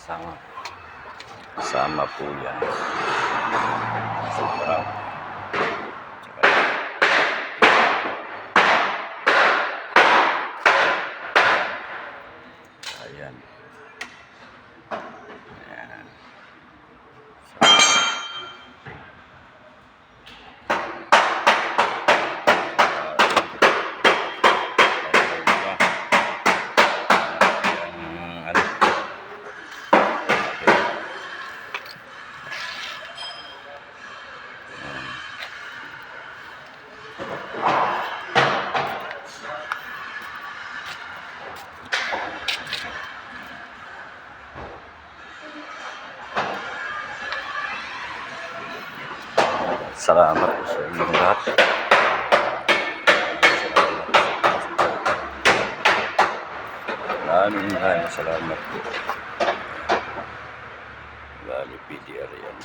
Kasama po yan. Sobrang. Ayan. Ayan. Salamat po sa inyong lahat. Maraming salamat po. Lalo PDR yan.